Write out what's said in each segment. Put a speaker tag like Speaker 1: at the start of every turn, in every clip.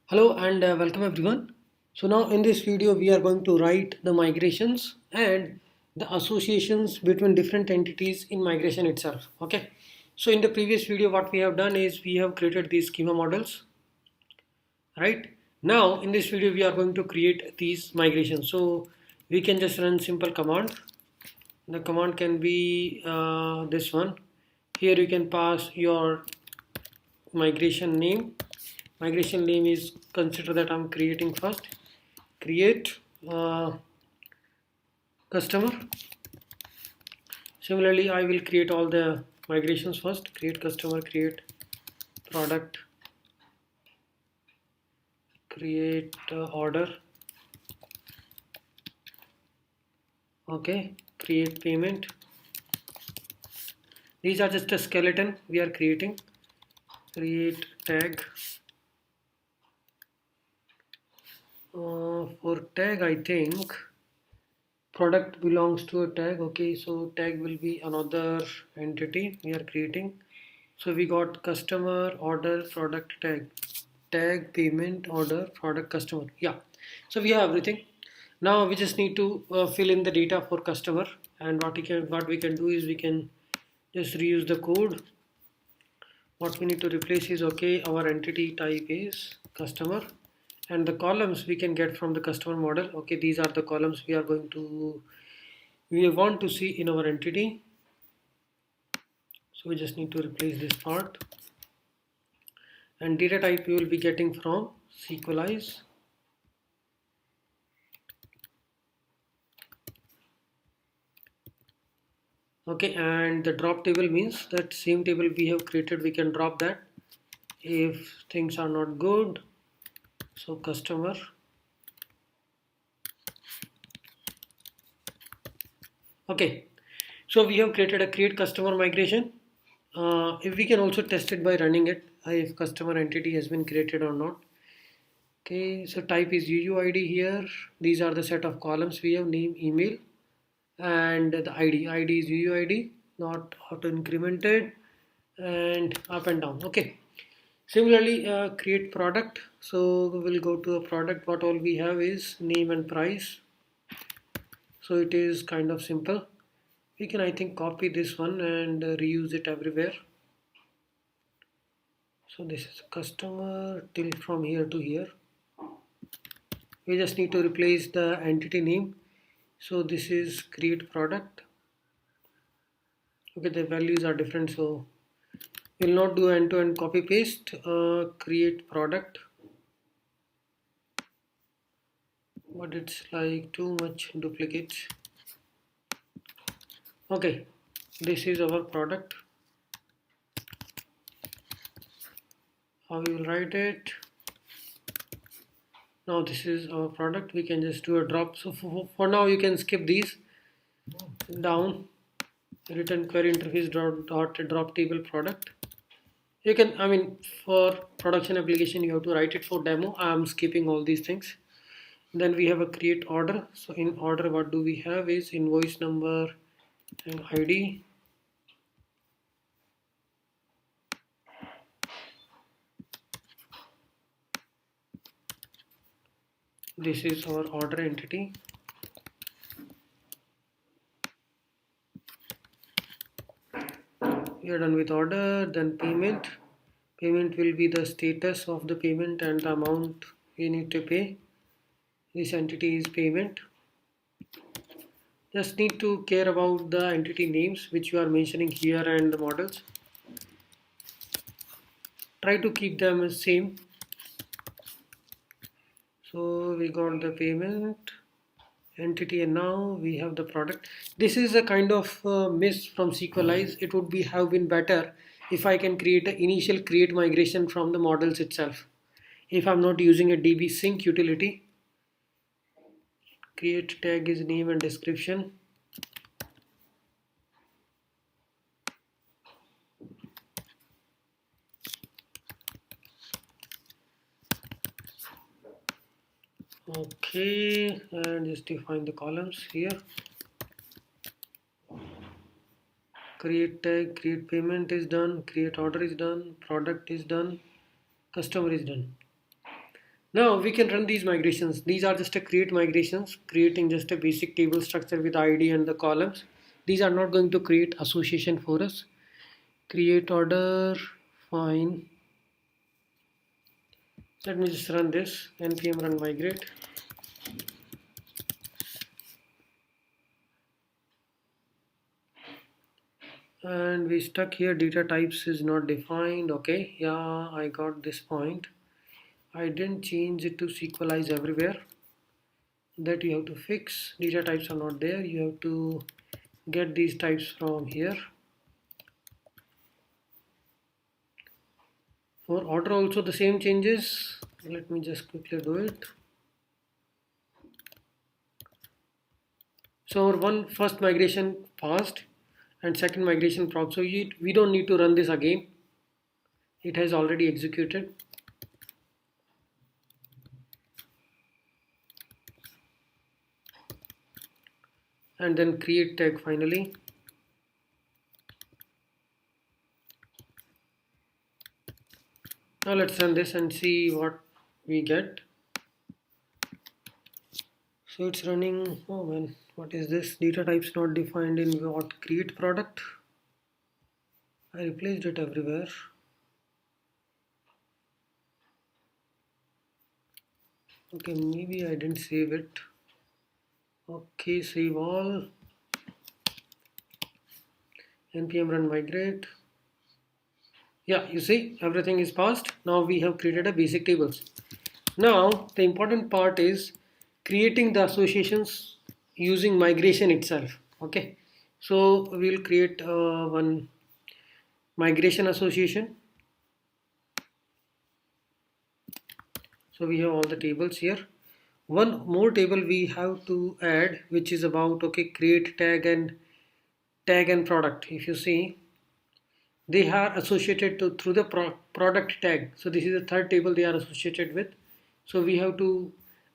Speaker 1: Hello and welcome everyone. So now in this video we are going to write the migrations and the associations between different entities in migration itself. Okay. So in the previous video what we have done is we have created these schema models, right? Now in this video we are going to create these migrations. So we can just run simple command. The command can be this one. Here you can pass your migration name. Migration name is, consider that I'm creating first. Create customer. Similarly I will create all the migrations first. Create customer, create product, create order, okay, create payment. These are just a skeleton we are creating. Create tag. For tag I think product belongs to a tag. Okay, so tag will be another entity we are creating. So we got customer, order, product, tag, payment, order, product, customer. Yeah, so we have everything. Now we just need to fill in the data for customer, and what we can do is we can just reuse the code. What we need to replace is, okay, our entity type is customer, and the columns we can get from the customer model. Okay, these are the columns we want to see in our entity. So we just need to replace this part, and data type we will be getting from SQLize. Okay, and the drop table means that same table we have created, we can drop that if things are not good. So customer, okay, so we have created a create customer migration. If we can also test it by running it, if customer entity has been created or not. Okay, so type is UUID here. These are the set of columns we have: name, email, and the ID. ID is UUID, not auto incremented, and up and down. Okay. Similarly, create product. So we'll go to a product. What all we have is name and price. So it is kind of simple. We can, I think, copy this one and reuse it everywhere. So this is customer till from here to here. We just need to replace the entity name. So this is create product. Okay, the values are different, so we'll not do end-to-end copy paste. Create product, but it's like too much duplicates. Okay, this is our product. How we will write it? Now this is our product. We can just do a drop. So for now you can skip these. Down, return query interface dot drop table product. You can, I mean, for production application you have to write it. For demo I am skipping all these things. Then we have a create order. So in order what do we have is invoice number and ID. This is our order entity. We are done with order. Then payment. Payment will be the status of the payment and the amount we need to pay. This entity is payment. Just need to care about the entity names which you are mentioning here and the models. Try to keep them as same. So we got the payment entity, and now we have the product. This is a kind of miss from SQLize. It would be have been better if I can create an initial create migration from the models itself. If I'm not using a DB sync utility. Create tag is name and description. Okay, and just define the columns here. Create tag, create payment is done, create order is done, product is done, customer is done. Now we can run these migrations. These are just a create migrations, creating just a basic table structure with ID and the columns. These are not going to create association for us. Create order, fine. Let me just run this, npm run migrate. And we stuck here, data types is not defined. Okay, yeah, I got this point. I didn't change it to sequelize everywhere. That you have to fix. Data types are not there. You have to get these types from here. For order also the same changes. Let me just quickly do it. So our first migration passed and second migration proc. So we don't need to run this again. It has already executed. And then create tag finally. Now let's run this and see what we get. So it's running. Oh man, what is this? Data types not defined in what create product. I replaced it everywhere. Okay, maybe I didn't save it. Okay, save all. npm run migrate. Yeah, you see everything is passed. Now we have created a basic tables. Now the important part is creating the associations using migration itself. Okay, so we'll create one migration association. So we have all the tables here. One more table we have to add, which is about, okay, create tag and product. If you see, they are associated to through the product tag. So this is the third table they are associated with. So we have to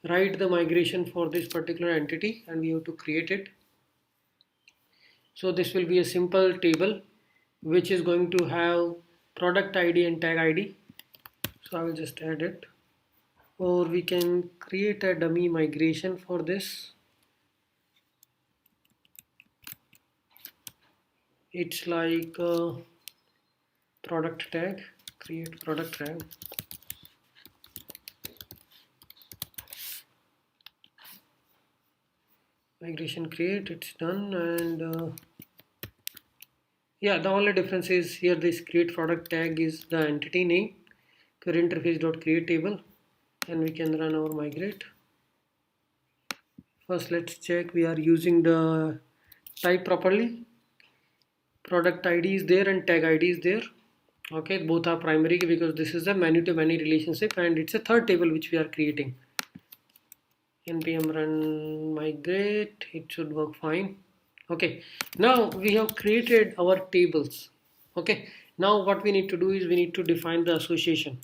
Speaker 1: write the migration for this particular entity and we have to create it. So this will be a simple table which is going to have product ID and tag ID. So I will just add it. Or we can create a dummy migration for this. It's like product tag, create product tag. Migration create, it's done. And yeah, the only difference is here this create product tag is the entity name, query interface.create table, and we can run our migrate. First let's check we are using the type properly. Product ID is there and tag ID is there. Okay, both are primary because this is a many to many relationship and it's a third table which we are creating. npm run migrate, it should work fine. Okay, now we have created our tables. Okay, now what we need to do is we need to define the association.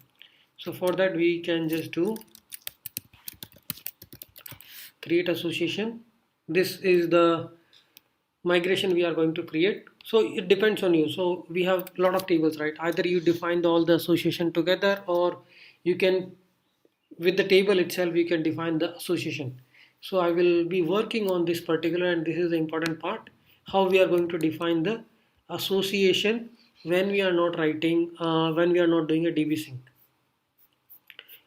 Speaker 1: So for that we can just do create association. This is the migration we are going to create. So it depends on you. So we have a lot of tables, right? Either you define all the association together or you can with the table itself you can define the association. So I will be working on this particular, and this is the important part, how we are going to define the association when we are not writing when we are not doing a DB sync.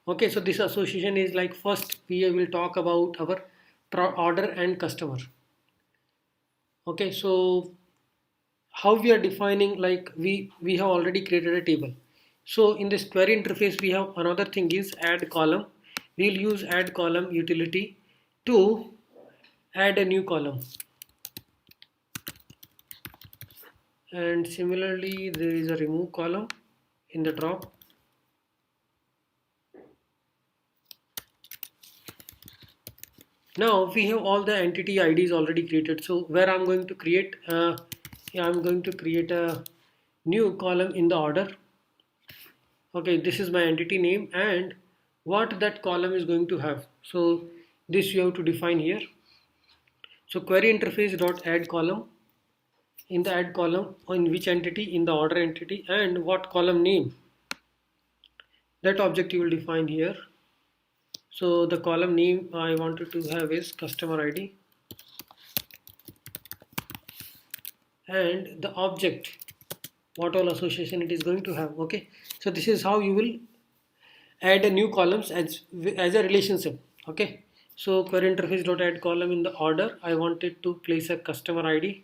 Speaker 1: Okay, so this association is like, first we will talk about our order and customer. Okay, so how we are defining, like we have already created a table. So in this query interface we have another thing is add column. We'll use add column utility to add a new column, and similarly there is a remove column in the drop. Now we have all the entity IDs already created. So where I'm going to create yeah, I'm going to create a new column in the order. Okay, this is my entity name and what that column is going to have. So this you have to define here. So query interface dot add column, in the add column in which entity, in the order entity, and what column name, that object you will define here. So the column name I wanted to have is customer ID, and the object, what all association it is going to have. Okay, so this is how you will add a new columns as a relationship. Okay, so query interface dot add column. In the order I wanted to place a customer ID.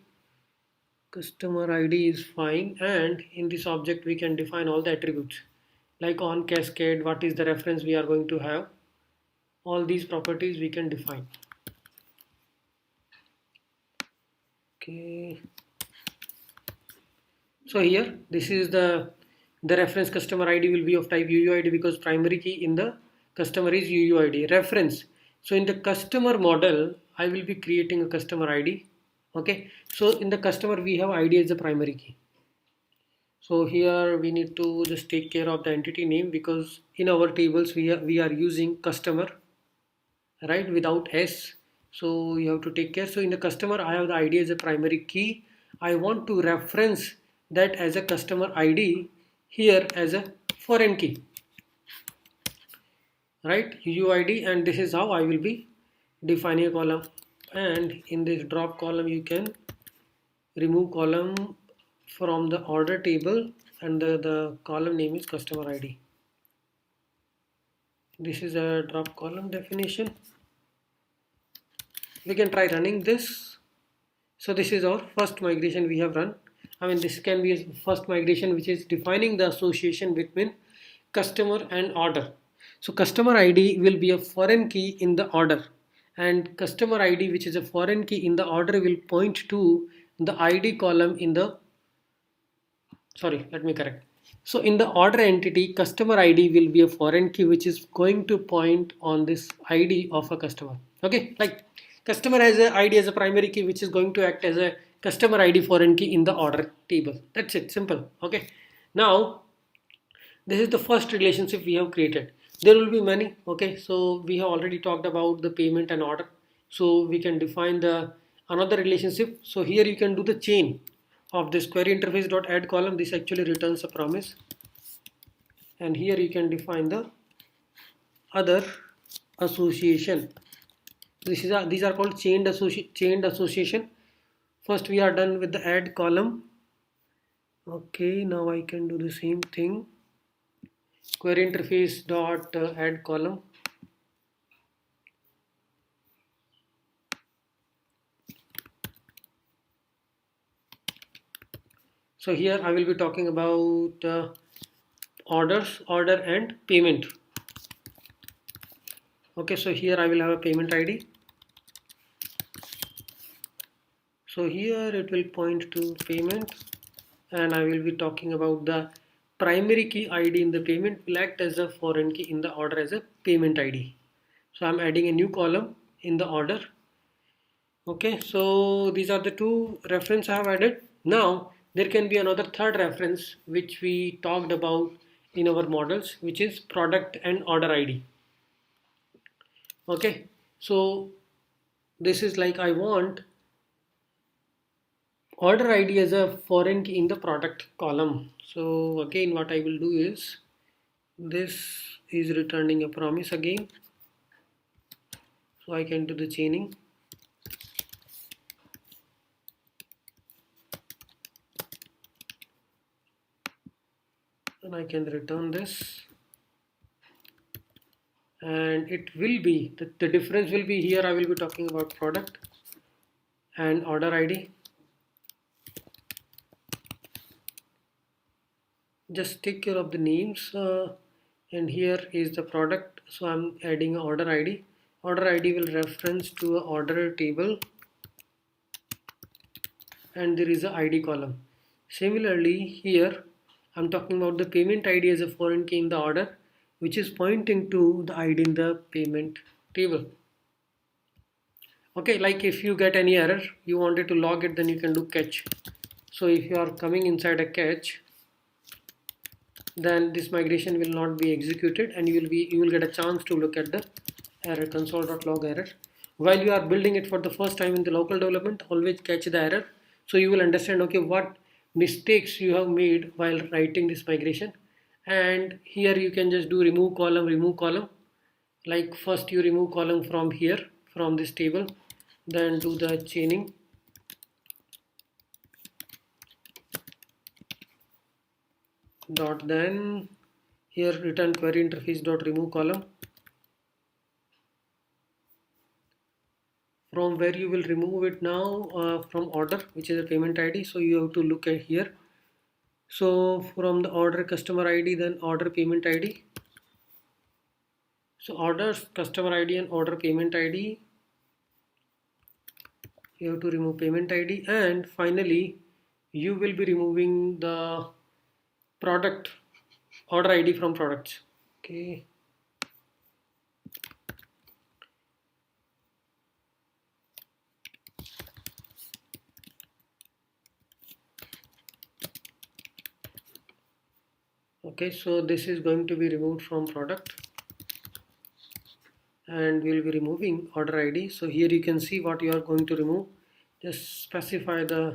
Speaker 1: Customer ID is fine, and in this object we can define all the attributes like on cascade, what is the reference we are going to have. All these properties we can define. Okay, so here this is the reference customer ID will be of type UUID because primary key in the customer is UUID reference. So in the customer model I will be creating a customer ID. Okay, so in the customer we have ID as the primary key. So here we need to just take care of the entity name because in our tables we are using customer, right, without S. So you have to take care. So in the customer I have the ID as a primary key. I want to reference that as a customer ID here as a foreign key, right, UUID, and this is how I will be defining a column. And in this drop column you can remove column from the order table, and the column name is customer ID. This is a drop column definition. We can try running this. So this is our first migration we have run. I mean, this can be a first migration which is defining the association between customer and order. So customer ID will be a foreign key in the order, and customer ID, which is a foreign key in the order, will point to the ID column in the, sorry, let me correct. So in the order entity, customer ID will be a foreign key which is going to point on this ID of a customer. Okay, like customer has a ID as a primary key which is going to act as a customer ID foreign key in the order table. That's it, simple. Okay, now this is the first relationship we have created. There will be many. Okay, so we have already talked about the payment and order, so we can define the another relationship. So here you can do the chain of this query interface dot add column. This actually returns a promise, and here you can define the other association. These are called chained association. First we are done with the add column. Okay, now I can do the same thing. Query interface dot add column. So here I will be talking about order and payment. Okay, so here I will have a payment ID. So here it will point to payment, and I will be talking about the primary key ID in the payment will act as a foreign key in the order as a payment ID. So I'm adding a new column in the order. Okay, so these are the two reference I have added. Now there can be another third reference which we talked about in our models, which is product and order ID. Okay, so this is like I want order ID as a foreign key in the product column. So again what I will do is, this is returning a promise again, so I can do the chaining. And I can return this, and it will be the difference will be here I will be talking about product and order ID. Just take care of the names, and here is the product, so I'm adding an order ID. Order ID will reference to a order table, and there is a ID column. Similarly here I'm talking about the payment ID as a foreign key in the order, which is pointing to the ID in the payment table. Okay, like if you get any error, you wanted to log it, then you can do catch. So if you are coming inside a catch, then this migration will not be executed, and you will get a chance to look at the error, console.log error. While you are building it for the first time in the local development, always catch the error, so you will understand, okay, what mistakes you have made while writing this migration. And here you can just do remove column, Like first you remove column from here, from this table, then do the chaining. Dot then here return query interface dot remove column, from where you will remove it now, from order, which is a payment ID. So you have to look at here. So from the order customer ID, then order payment ID. So orders customer ID and order payment ID, you have to remove payment ID, and finally you will be removing the product order ID from products. Okay. Okay, so this is going to be removed from product, and we'll be removing order ID. So here you can see what you are going to remove. Just specify the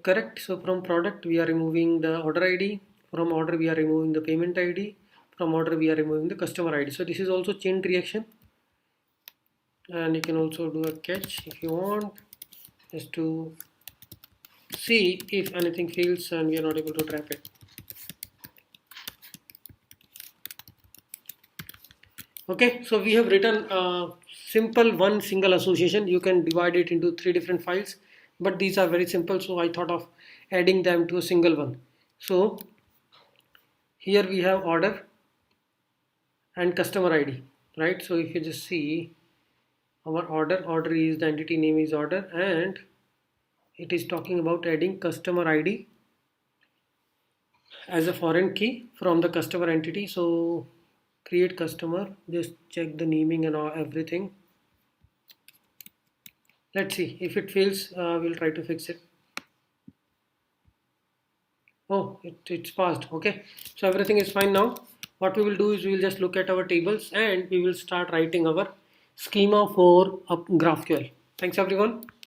Speaker 1: correct. So from product we are removing the order ID, from order we are removing the payment ID, from order we are removing the customer ID. So this is also chain reaction, and you can also do a catch if you want, just to see if anything fails and we are not able to trap it. Okay, so we have written a simple one single association. You can divide it into 3 different files, but these are very simple, so I thought of adding them to a single one. So here we have order and customer ID, right? So if you just see our order is, the entity name is order, and it is talking about adding customer ID as a foreign key from the customer entity. So create customer, just check the naming and everything. Let's see if it fails. We'll try to fix it. Oh, it's passed. Okay, so everything is fine now. What we will do is we will just look at our tables and we will start writing our schema for GraphQL. Thanks everyone.